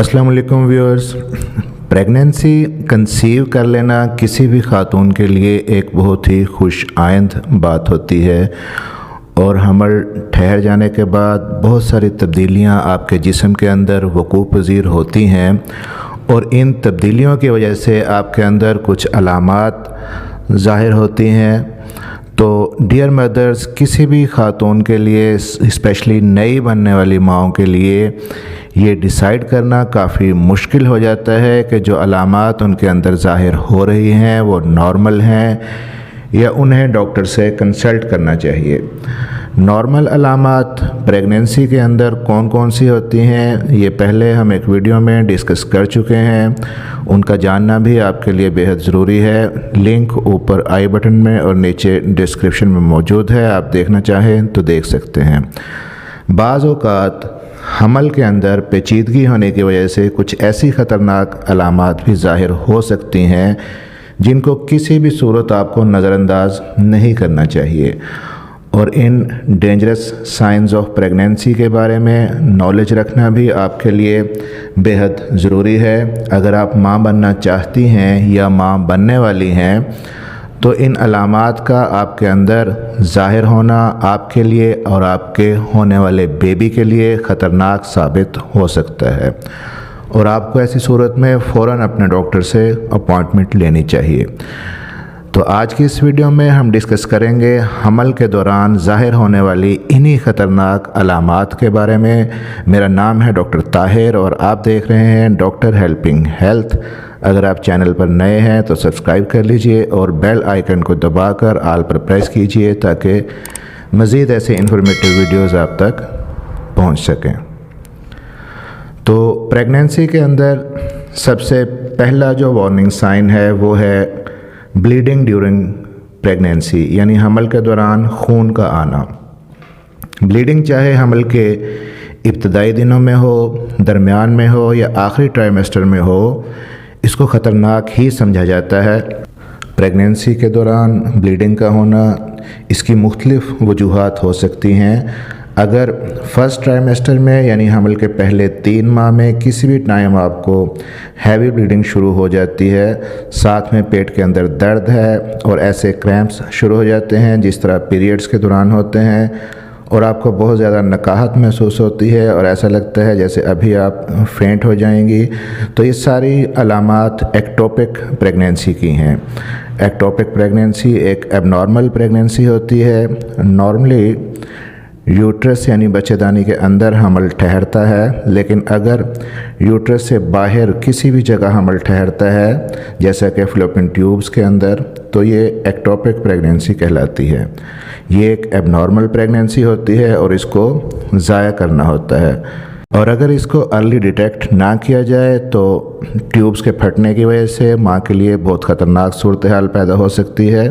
अस्सलाम वालेकुम viewers. Pregnancy conceive कर लेना किसी भी खातून के लिए एक बहुत ही खुश आइंद बात होती है और हमल ठहर जाने के बाद बहुत सारी तब्दीलियां आपके जिस्म के अंदर वकूफ़ पज़ीर होती हैं और इन तब्दीलियों की वजह से आपके अंदर कुछ अलामात ज़ाहिर होती हैं। तो डियर मदर्स, किसी भी खातून के लिए, स्पेशली नई बनने वाली माओं के लिए ये डिसाइड करना काफ़ी मुश्किल हो जाता है कि जो अलामात उनके अंदर ज़ाहिर हो रही हैं वो नॉर्मल हैं या उन्हें डॉक्टर से कंसल्ट करना चाहिए। नॉर्मल अलामात प्रेगनेंसी के अंदर कौन कौन सी होती हैं ये पहले हम एक वीडियो में डिस्कस कर चुके हैं, उनका जानना भी आपके लिए बेहद ज़रूरी है। लिंक ऊपर आई बटन में और नीचे डिस्क्रिप्शन में मौजूद है, आप देखना चाहें तो देख सकते हैं। बाज़ औक़ात हमल के अंदर पेचीदगी होने की वजह से कुछ ऐसी ख़तरनाक अलामात भी ज़ाहिर हो सकती हैं जिनको किसी भी सूरत आपको नज़रअंदाज नहीं करना चाहिए और इन डेंजरस साइंस ऑफ प्रेगनेंसी के बारे में नॉलेज रखना भी आपके लिए बेहद ज़रूरी है। अगर आप माँ बनना चाहती हैं या माँ बनने वाली हैं तो इन अलामात का आपके अंदर ज़ाहिर होना आपके लिए और आपके होने वाले बेबी के लिए ख़तरनाक साबित हो सकता है और आपको ऐसी सूरत में फ़ौरन अपने डॉक्टर से अपॉइंटमेंट लेनी चाहिए। तो आज की इस वीडियो में हम डिस्कस करेंगे हमल के दौरान ज़ाहिर होने वाली इन्हीं ख़तरनाक अलामात के बारे में। मेरा नाम है डॉक्टर ताहिर और आप देख रहे हैं डॉक्टर हेल्पिंग हेल्थ। अगर आप चैनल पर नए हैं तो सब्सक्राइब कर लीजिए और बेल आइकन को दबाकर ऑल पर प्रेस कीजिए ताकि मज़ीद ऐसे इंफॉर्मेटिव वीडियोज़ आप तक पहुंच सकें। तो प्रेगनेंसी के अंदर सबसे पहला जो वार्निंग साइन है वो है ब्लीडिंग ड्यूरिंग प्रेगनेंसी, यानी हमल के दौरान खून का आना। ब्लीडिंग चाहे हमल के इब्तदाई दिनों में हो, दरमियान में हो या आखिरी ट्राइमेस्टर में हो, इसको ख़तरनाक ही समझा जाता है। प्रेगनेंसी के दौरान ब्लीडिंग का होना, इसकी मुख्तलिफ़ वजूहात हो सकती हैं। अगर फर्स्ट ट्राइमेस्टर में यानी हमल के पहले 3 माह में किसी भी टाइम आपको हैवी ब्लीडिंग शुरू हो जाती है, साथ में पेट के अंदर दर्द है और ऐसे क्रैम्प्स शुरू हो जाते हैं जिस तरह पीरियड्स के दौरान होते हैं और आपको बहुत ज़्यादा नकाहत महसूस होती है और ऐसा लगता है जैसे अभी आप फेंट हो जाएंगी, तो ये सारी अलामात एक्टोपिक प्रेगनेंसी की हैं। एक्टोपिक प्रेगनेंसी एक एबनॉर्मल प्रेगनेंसी होती है। नॉर्मली यूट्रस यानी बच्चेदानी के अंदर हमल ठहरता है, लेकिन अगर यूट्रस से बाहर किसी भी जगह हमल ठहरता है जैसा कि फ्लोपियन ट्यूब्स के अंदर, तो ये एक्टोपिक प्रेगनेंसी कहलाती है। ये एक एबनॉर्मल प्रेगनेंसी होती है और इसको ज़ाया करना होता है और अगर इसको अर्ली डिटेक्ट ना किया जाए तो ट्यूब्स के फटने की वजह से माँ के लिए बहुत ख़तरनाक सूरत हाल पैदा हो सकती है।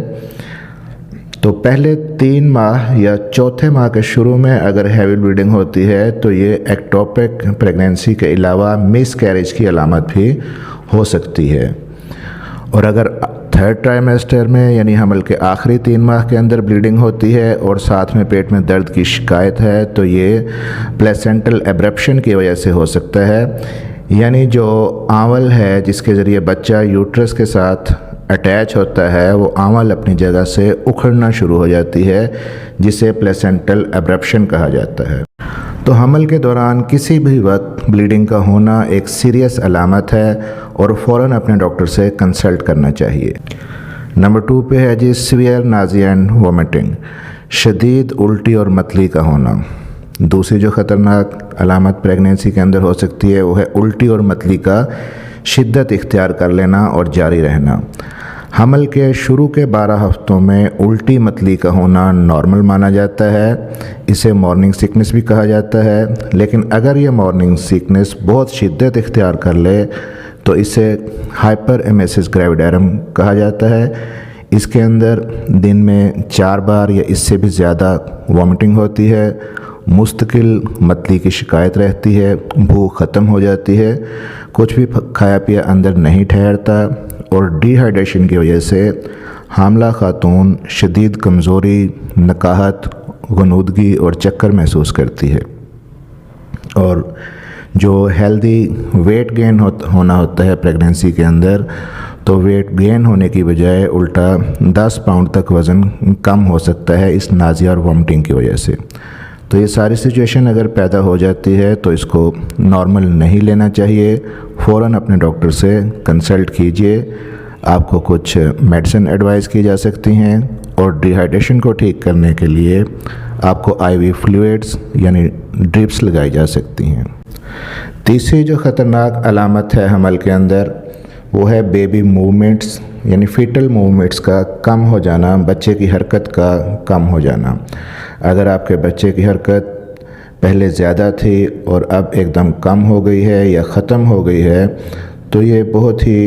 तो पहले 3 माह या चौथे माह के शुरू में अगर हैवी ब्लीडिंग होती है तो ये एक्टोपिक प्रेगनेंसी के अलावा मिस कैरेज की अलामत भी हो सकती है। और अगर थर्ड ट्राइमेस्टर में यानी हमल के आखिरी 3 माह के अंदर ब्लीडिंग होती है और साथ में पेट में दर्द की शिकायत है तो ये प्लेसेंटल एब्रप्शन की वजह से हो सकता है, यानी जो आंवल है जिसके ज़रिए बच्चा यूट्रस के साथ अटैच होता है वो आंवल अपनी जगह से उखड़ना शुरू हो जाती है जिसे प्लेसेंटल एब्रप्शन कहा जाता है। तो हमल के दौरान किसी भी वक्त ब्लीडिंग का होना एक सीरियस अलामत है और फ़ौरन अपने डॉक्टर से कंसल्ट करना चाहिए। नंबर 2 पे है जी सीवियर नाज़िया एंड वोमिटिंग, शदीद उल्टी और मतली का होना। दूसरी जो ख़तरनाक अलामत प्रेगनेंसी के अंदर हो सकती है वो है उल्टी और मतली का शिद्दत इख्तियार कर लेना और जारी रहना। हमल के शुरू के 12 हफ्तों में उल्टी मतली का होना नॉर्मल माना जाता है। इसे मॉर्निंग सिकनेस भी कहा जाता है, लेकिन अगर ये मॉर्निंग सिकनेस बहुत शिद्दत इख्तियार कर ले तो इसे हाइपर एमेसिस ग्रेविडारम कहा जाता है। इसके अंदर दिन में 4 बार या इससे भी ज़्यादा वॉमिटिंग होती है, मुस्तकिल मतली की शिकायत रहती है, भूख ख़त्म हो जाती है, कुछ भी खाया पिया अंदर नहीं ठहरता और डिहाइड्रेशन की वजह से हामला खातून शदीद कमज़ोरी, नकाहत, गुनूदगी और चक्कर महसूस करती है। और जो हेल्दी वेट गेन होना होता है प्रेगनेंसी के अंदर, तो वेट गेन होने की बजाय उल्टा 10 पाउंड तक वज़न कम हो सकता है इस नाज़िया और वॉमिटिंग की वजह से। तो ये सारी सिचुएशन अगर पैदा हो जाती है तो इसको नॉर्मल नहीं लेना चाहिए, फ़ौरन अपने डॉक्टर से कंसल्ट कीजिए। आपको कुछ मेडिसिन एडवाइस की जा सकती हैं और डिहाइड्रेशन को ठीक करने के लिए आपको आईवी फ्लूइड्स यानी ड्रिप्स लगाई जा सकती हैं। तीसरी जो ख़तरनाक अलामत है हमल के अंदर वो है बेबी मूवमेंट्स यानी फीटल मूवमेंट्स का कम हो जाना, बच्चे की हरकत का कम हो जाना। अगर आपके बच्चे की हरकत पहले ज़्यादा थी और अब एकदम कम हो गई है या ख़त्म हो गई है तो ये बहुत ही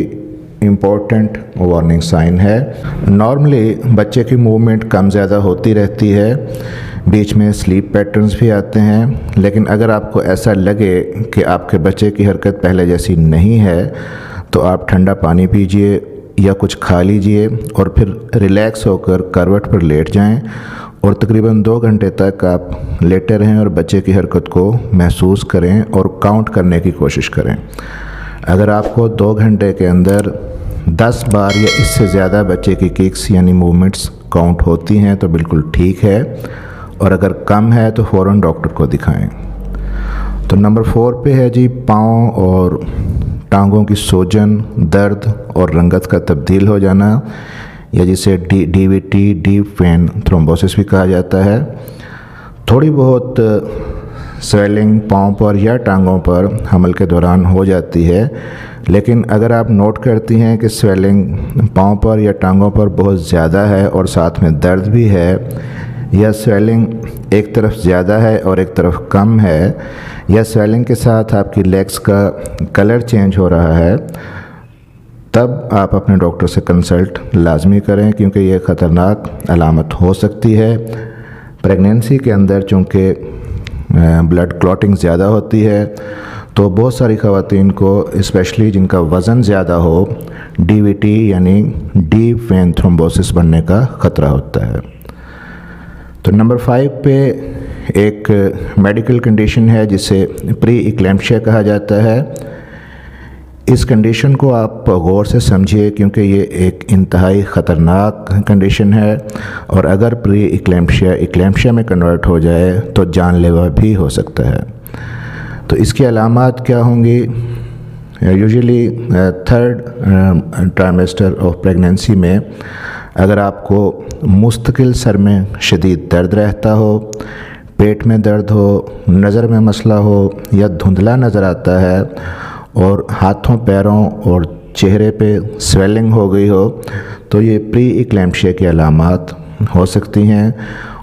इम्पोर्टेंट वार्निंग साइन है। नॉर्मली बच्चे की मूवमेंट कम ज़्यादा होती रहती है, बीच में स्लीप पैटर्न्स भी आते हैं, लेकिन अगर आपको ऐसा लगे कि आपके बच्चे की हरकत पहले जैसी नहीं है तो आप ठंडा पानी पीजिए या कुछ खा लीजिए और फिर रिलैक्स होकर करवट पर लेट जाएं और तकरीबन 2 घंटे तक आप लेटे रहें और बच्चे की हरकत को महसूस करें और काउंट करने की कोशिश करें। अगर आपको 2 घंटे के अंदर 10 बार या इससे ज़्यादा बच्चे की किक्स यानी मूवमेंट्स काउंट होती हैं तो बिल्कुल ठीक है, और अगर कम है तो फ़ौरन डॉक्टर को दिखाएं। तो नंबर 4 पे है जी पाँव और टांगों की सूजन, दर्द और रंगत का तब्दील हो जाना, या जिसे डीवीटी डीप वेन थ्रोम्बोसिस भी कहा जाता है। थोड़ी बहुत स्वेलिंग पाँव पर या टांगों पर हमल के दौरान हो जाती है, लेकिन अगर आप नोट करती हैं कि स्वेलिंग पाँव पर या टांगों पर बहुत ज़्यादा है और साथ में दर्द भी है, या स्वेलिंग एक तरफ ज़्यादा है और एक तरफ कम है, या स्वेलिंग के साथ आपकी लेग्स का कलर चेंज हो रहा है, तब आप अपने डॉक्टर से कंसल्ट लाजमी करें, क्योंकि ये ख़तरनाक अलामत हो सकती है। प्रेगनेंसी के अंदर चूँकि ब्लड क्लॉटिंग ज़्यादा होती है तो बहुत सारी ख़वातीन को, स्पेशली जिनका वज़न ज़्यादा हो, डीवीटी यानी डीप वेन थ्रोम्बोसिस बनने का ख़तरा होता है। तो नंबर 5 पे एक मेडिकल कंडीशन है जिसे प्री इक्लेम्पशिया कहा जाता है। इस कंडीशन को आप गौर से समझिए, क्योंकि ये एक इंतहाई ख़तरनाक कंडीशन है और अगर प्री इक्लेम्पशिया में कन्वर्ट हो जाए तो जानलेवा भी हो सकता है। तो इसकी अलामात क्या होंगी? Usually 3rd trimester of pregnancy में अगर आपको मुस्तकिल सर में शदीद दर्द रहता हो, पेट में दर्द हो, नज़र में मसला हो या धुंधला नज़र आता है और हाथों पैरों और चेहरे पे स्वेलिंग हो गई हो, तो ये प्री इक्लेम्पशिया की अलामात हो सकती हैं।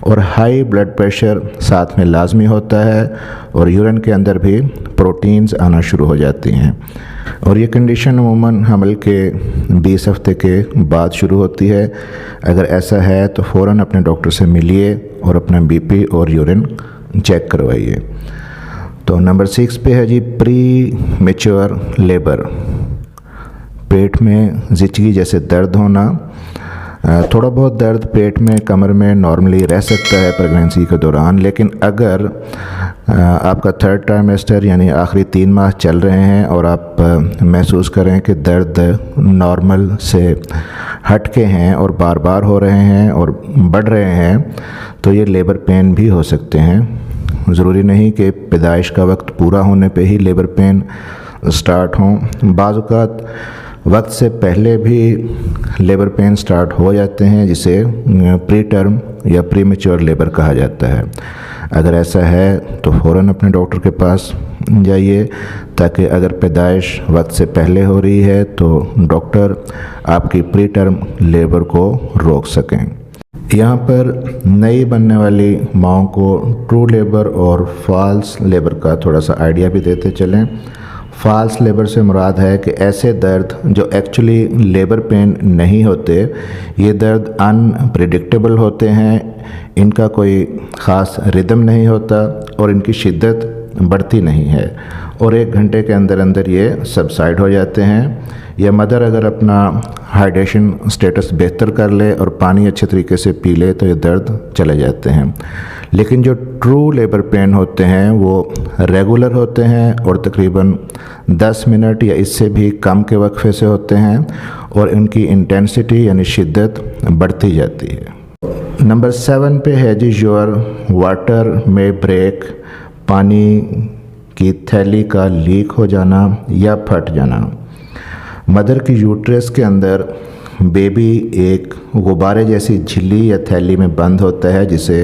और हाई ब्लड प्रेशर साथ में लाजमी होता है और यूरिन के अंदर भी प्रोटीन्स आना शुरू हो जाती हैं। और ये कंडीशन अमूमन हमल के 20 हफ्ते के बाद शुरू होती है। अगर ऐसा है तो फ़ौरन अपने डॉक्टर से मिलिए और अपना बीपी और यूरिन चेक करवाइए। तो नंबर 6 पे है जी प्री मैच्योर लेबर, पेट में जिचगी जैसे दर्द होना। थोड़ा बहुत दर्द पेट में, कमर में नॉर्मली रह सकता है प्रेगनेंसी के दौरान, लेकिन अगर आपका 3rd ट्राइमेस्टर यानी आखिरी 3 माह चल रहे हैं और आप महसूस करें कि दर्द नॉर्मल से हट के हैं और बार बार हो रहे हैं और बढ़ रहे हैं, तो ये लेबर पेन भी हो सकते हैं। ज़रूरी नहीं कि पैदाइश का वक्त पूरा होने पे ही लेबर पेन स्टार्ट हों, बाज़ औक़ात वक्त से पहले भी लेबर पेन स्टार्ट हो जाते हैं, जिसे प्री टर्म या प्री मैच्योर लेबर कहा जाता है। अगर ऐसा है तो फ़ौरन अपने डॉक्टर के पास जाइए, ताकि अगर पैदाइश वक्त से पहले हो रही है तो डॉक्टर आपकी प्री टर्म लेबर को रोक सकें। यहाँ पर नई बनने वाली माँओं को ट्रू लेबर और फॉल्स लेबर का थोड़ा सा आइडिया भी देते चलें। फॉल्स लेबर से मुराद है कि ऐसे दर्द जो एक्चुअली लेबर पेन नहीं होते, ये दर्द अनप्रेडिक्टेबल होते हैं, इनका कोई ख़ास रिदम नहीं होता और इनकी शिद्दत बढ़ती नहीं है और 1 घंटे के अंदर अंदर ये सबसाइड हो जाते हैं। या मदर अगर अपना हाइड्रेशन स्टेटस बेहतर कर ले और पानी अच्छे तरीके से पी ले तो ये दर्द चले जाते हैं। लेकिन जो ट्रू लेबर पेन होते हैं वो रेगुलर होते हैं और तकरीबन 10 मिनट या इससे भी कम के वक्फे से होते हैं और इनकी इंटेंसिटी यानी शिद्दत बढ़ती जाती है। नंबर 7 पे है जी योर वाटर में ब्रेक, पानी की थैली का लीक हो जाना या फट जाना। मदर की यूट्रस के अंदर बेबी एक गुब्बारे जैसी झिल्ली या थैली में बंद होता है जिसे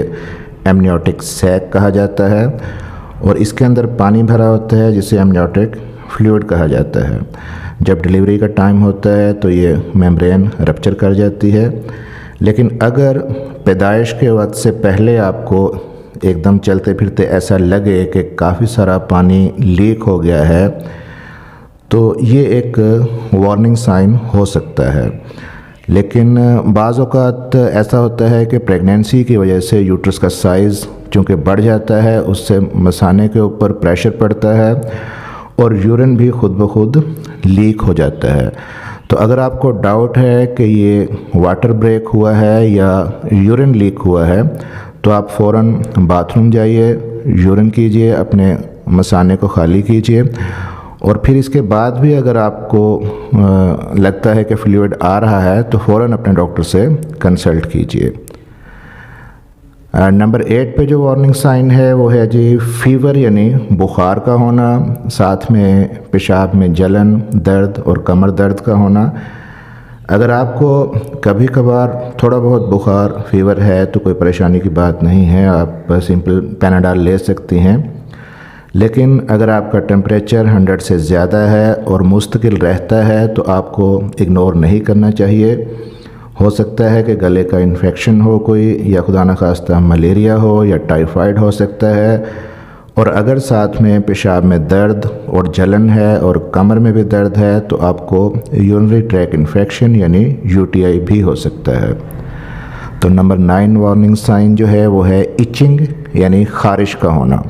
एमनियोटिक सैक कहा जाता है और इसके अंदर पानी भरा होता है जिसे एमनियोटिक फ्लूइड कहा जाता है। जब डिलीवरी का टाइम होता है तो ये मेम्ब्रेन रप्चर कर जाती है, लेकिन अगर पैदाइश के वक्त से पहले आपको एकदम चलते फिरते ऐसा लगे कि काफ़ी सारा पानी लीक हो गया है तो ये एक वार्निंग साइन हो सकता है। लेकिन बाज़ औक़ात ऐसा होता है कि प्रेगनेंसी की वजह से यूट्रस का साइज़ चूँकि बढ़ जाता है, उससे मसाने के ऊपर प्रेशर पड़ता है और यूरिन भी खुद ब खुद लीक हो जाता है। तो अगर आपको डाउट है कि ये वाटर ब्रेक हुआ है या यूरिन लीक हुआ है तो आप फ़ौरन बाथरूम जाइए, यूरिन कीजिए, अपने मसाने को खाली कीजिए और फिर इसके बाद भी अगर आपको लगता है कि फ्लूइड आ रहा है तो फ़ौरन अपने डॉक्टर से कंसल्ट कीजिए। नंबर 8 पे जो वार्निंग साइन है वो है जी फीवर यानी बुखार का होना, साथ में पेशाब में जलन, दर्द और कमर दर्द का होना। अगर आपको कभी कभार थोड़ा बहुत बुखार फीवर है तो कोई परेशानी की बात नहीं है, आप सिंपल पैनाडॉल ले सकती हैं। लेकिन अगर आपका टेम्परेचर 100 से ज़्यादा है और मुस्तकिल रहता है तो आपको इग्नोर नहीं करना चाहिए। हो सकता है कि गले का इन्फेक्शन हो कोई, या खुदा न खास्ता मलेरिया हो या टाइफाइड हो सकता है। और अगर साथ में पेशाब में दर्द और जलन है और कमर में भी दर्द है तो आपको यूरिनरी ट्रैक इन्फेक्शन यानी यूटीआई भी हो सकता है। तो नंबर 9 वार्निंग साइन जो है वो है इचिंग यानी ख़ारिश का होना।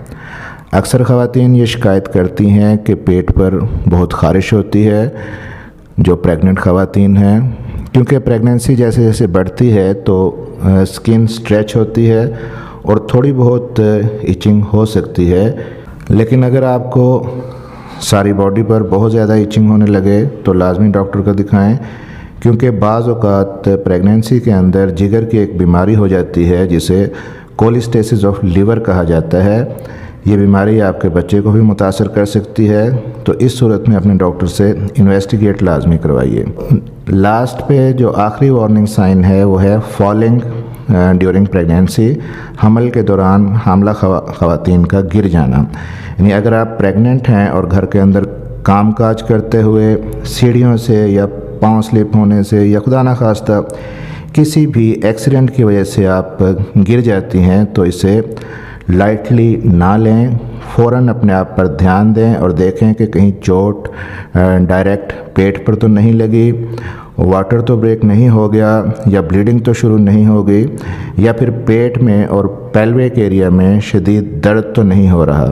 अक्सर ख़वातीन ये शिकायत करती हैं कि पेट पर बहुत ख़ारिश होती है, जो प्रेग्नेंट ख़वातीन हैं, क्योंकि प्रेगनेंसी जैसे जैसे बढ़ती है तो स्किन स्ट्रेच होती है और थोड़ी बहुत इचिंग हो सकती है। लेकिन अगर आपको सारी बॉडी पर बहुत ज़्यादा इचिंग होने लगे तो लाजमी डॉक्टर को दिखाएं, क्योंकि बाज़ औक़ात प्रेगनेंसी के अंदर जिगर की एक बीमारी हो जाती है जिसे कोलिस्टेसिस ऑफ लीवर कहा जाता है। ये बीमारी आपके बच्चे को भी मुतासर कर सकती है, तो इस सूरत में अपने डॉक्टर से इन्वेस्टिगेट लाजमी करवाइए। लास्ट पे जो आखिरी वार्निंग साइन है वो है फॉलिंग ड्यूरिंग प्रेगनेंसी, हमल के दौरान हामला ख़वातीन का गिर जाना। यानी अगर आप प्रेग्नेंट हैं और घर के अंदर काम काज करते हुए सीढ़ियों से या पाँव स्लिप होने से या खुदा न खास्ता किसी भी एक्सीडेंट की वजह से आप गिर जाती हैं तो इसे लाइटली ना लें, फ़ौरन अपने आप पर ध्यान दें और देखें कि कहीं चोट डायरेक्ट पेट पर तो नहीं लगी, वाटर तो ब्रेक नहीं हो गया या ब्लीडिंग तो शुरू नहीं हो गई, या फिर पेट में और पेल्विक एरिया में शदीद दर्द तो नहीं हो रहा।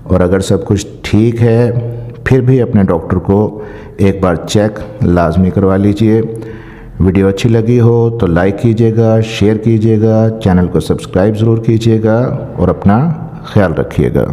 और अगर सब कुछ ठीक है फिर भी अपने डॉक्टर को एक बार चेक लाजमी करवा लीजिए। वीडियो अच्छी लगी हो तो लाइक कीजिएगा, शेयर कीजिएगा, चैनल को सब्सक्राइब ज़रूर कीजिएगा और अपना ख्याल रखिएगा।